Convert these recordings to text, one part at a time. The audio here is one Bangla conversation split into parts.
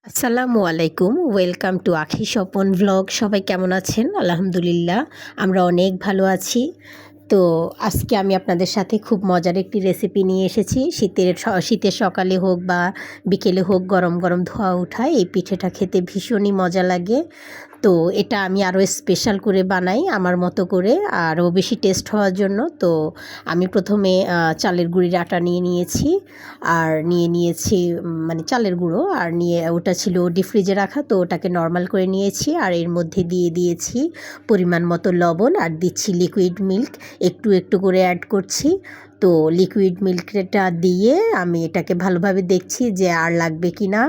আসসালামু আলাইকুম, ওয়েলকাম টু আখি স্বপন ব্লগ। সবাই কেমন আছেন? আলহামদুলিল্লাহ, আমরা অনেক ভালো আছি। তো আজকে আমি আপনাদের সাথে খুব মজার একটি রেসিপি নিয়ে এসেছি। শীতের সকালে হোক বা বিকেলে হোক, গরম গরম ধোয়া ওঠা এই পিঠেটা খেতে ভীষণই মজা লাগে। তো এটা আমি আরও স্পেশাল করে বানাই আমার মতো করে, আরও বেশি টেস্ট হওয়ার জন্য। তো আমি প্রথমে চালের গুঁড়ির আটা নিয়ে নিয়েছি, আর নিয়েছি মানে চালের গুঁড়ো, আর নিয়ে ওটা ছিল ডিপ ফ্রিজে রাখা, তো ওটাকে নর্মাল করে নিয়েছি। আর এর মধ্যে দিয়ে দিয়েছি পরিমাণ মতো লবণ, আর দিচ্ছি লিকুইড মিল্ক, একটু একটু করে অ্যাড করছি। তো লিকুইড মিল্কটা দিয়ে আমি এটাকে ভালোভাবে দেখছি যে আর লাগবে কি না,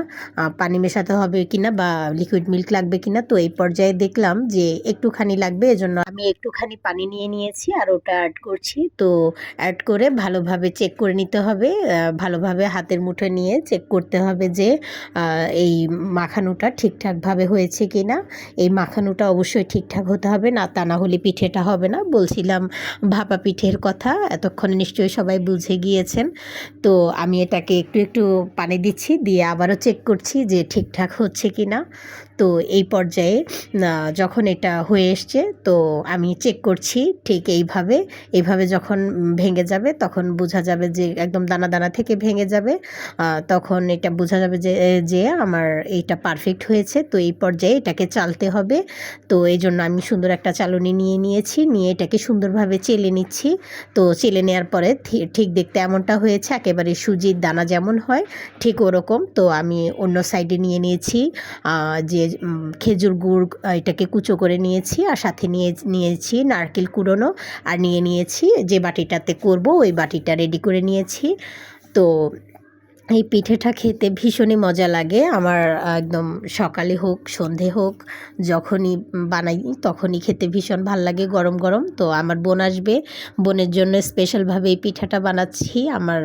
পানি মেশাতে হবে কি না, বা লিকুইড মিল্ক লাগবে কি না। তো এই পর্যায়ে দেখলাম যে একটুখানি লাগবে, এজন্য আমি একটুখানি পানি নিয়ে নিয়েছি আর ওটা অ্যাড করছি। তো অ্যাড করে ভালোভাবে চেক করে নিতে হবে, ভালোভাবে হাতের মুঠো নিয়ে চেক করতে হবে যে এই মাখানোটা ঠিকঠাকভাবে হয়েছে কি না। এই মাখানোটা অবশ্যই ঠিকঠাক হতে হবে, না তা না হলে পিঠেটা হবে না। বলছিলাম ভাপা পিঠের কথা, এতক্ষণে নিশ্চয়ই সবাই বুঝে গিয়েছেন। তো আমি এটাকে একটু একটু পানি দিচ্ছি, দিয়ে আবারও চেক করছি যে ঠিকঠাক হচ্ছে কি না। তো এই পর্যায়ে যখন এটা হয়ে এসছে, তো আমি চেক করছি ঠিক এইভাবে যখন ভেঙে যাবে তখন বোঝা যাবে যে একদম দানা দানা থেকে ভেঙে যাবে, তখন এটা বোঝা যাবে যে আমার এইটা পারফেক্ট হয়েছে। তো এই পর্যায়ে এটাকে চালতে হবে। তো এই জন্য আমি সুন্দর একটা চালনি নিয়ে এটাকে সুন্দরভাবে চেলে নিচ্ছি। তো চেলে নেওয়ার পরে ঠিক দেখতে এমনটা হয়েছে, একেবারে সুজির দানা যেমন হয় ঠিক ওরকম। তো আমি অন্য সাইডে নিয়ে নিয়েছি যে খেজুর গুড়, এটাকে কুচো করে নিয়েছি, আর সাথে নিয়েছি নারকেল কুড়োনো, আর নিয়েছি যে বাটিটাতে করব ওই বাটিটা রেডি করে নিয়েছি। তো এই পিঠেটা খেতে ভীষণই মজা লাগে আমার, একদম সকালে হোক সন্ধে হোক যখনই বানাই তখনই খেতে ভীষণ ভাল লাগে গরম গরম। তো আমার বোন আসবে, বোনের জন্য স্পেশালভাবে এই পিঠাটা বানাচ্ছি। আমার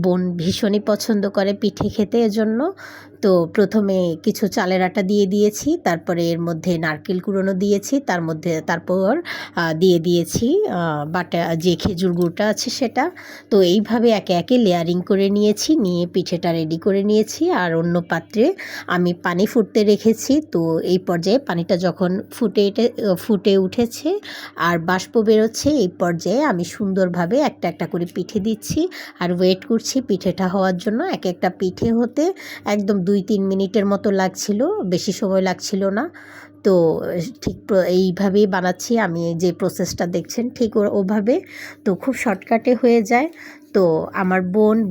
বোন ভীষণই পছন্দ করে পিঠে খেতে, এজন্য। তো প্রথমে কিছু চালের আটা দিয়ে দিয়েছি, তারপরে এর মধ্যে নারকেল কুড়োনো দিয়েছি, তারপর দিয়ে দিয়েছি বাটা যে খেজুর গুড়টা আছে সেটা। তো এইভাবে একে একে লেয়ারিং করে নিয়ে পিঠেটা রেডি করে নিয়েছি। আর অন্য পাত্রে আমি পানি ফুটতে রেখেছি। তো এই পর্যায়ে পানিটা যখন ফুটে উঠেছে আর বাষ্প বেরোচ্ছে, এই পর্যায়ে আমি সুন্দরভাবে একটা একটা করে পিঠে দিচ্ছি আর ওয়েট করছি পিঠেটা হওয়ার জন্য। এক একটা পিঠে হতে একদম 2-3 মিনিটের মতো লাগছিল, বেশি সময় লাগছিল না। তো ঠিক এইভাবেই বানাচ্ছি আমি, যে প্রসেসটা দেখছেন ঠিক ওভাবে। তো খুব শর্টকাটে হয়ে যায়। তো আমার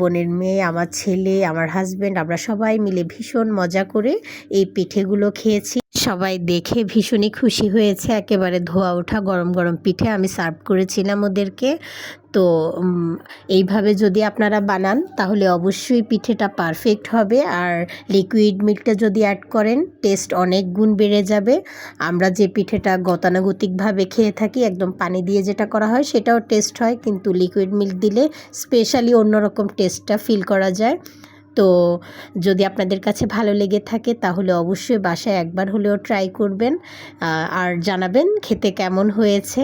বোনের মেয়ে, আমার ছেলে, আমার হাজব্যান্ড, আমরা সবাই মিলে ভীষণ মজা করে এই পিঠেগুলো খেয়েছি। সবাই দেখে ভীষণই খুশি হয়েছে। একেবারে ধোয়া ওঠা গরম গরম পিঠে আমি সার্ভ করেছিলাম ওদেরকে। তো এইভাবে যদি আপনারা বানান তাহলে অবশ্যই পিঠেটা পারফেক্ট হবে। আর লিকুইড মিল্কটা যদি অ্যাড করেন টেস্ট অনেক গুণ বেড়ে যাবে। আমরা যে পিঠেটা গতানুগতিকভাবে খেয়ে থাকি, একদম পানি দিয়ে যেটা করা হয় সেটাও টেস্ট হয়, কিন্তু লিকুইড মিল্ক দিলে স্পেশালি অন্যরকম টেস্টটা ফিল করা যায়। তো যদি আপনাদের কাছে ভালো লেগে থাকে তাহলে অবশ্যই বাসায় একবার হলেও ট্রাই করবেন, আর জানাবেন খেতে কেমন হয়েছে।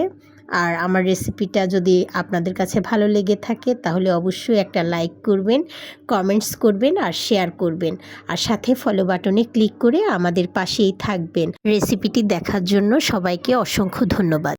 আর আমার রেসিপিটা যদি আপনাদের কাছে ভালো লেগে থাকে তাহলে অবশ্যই একটা লাইক করবেন, কমেন্টস করবেন আর শেয়ার করবেন, আর সাথে ফলো বাটনে ক্লিক করে আমাদের পাশেই থাকবেন। রেসিপিটি দেখার জন্য সবাইকে অসংখ্য ধন্যবাদ।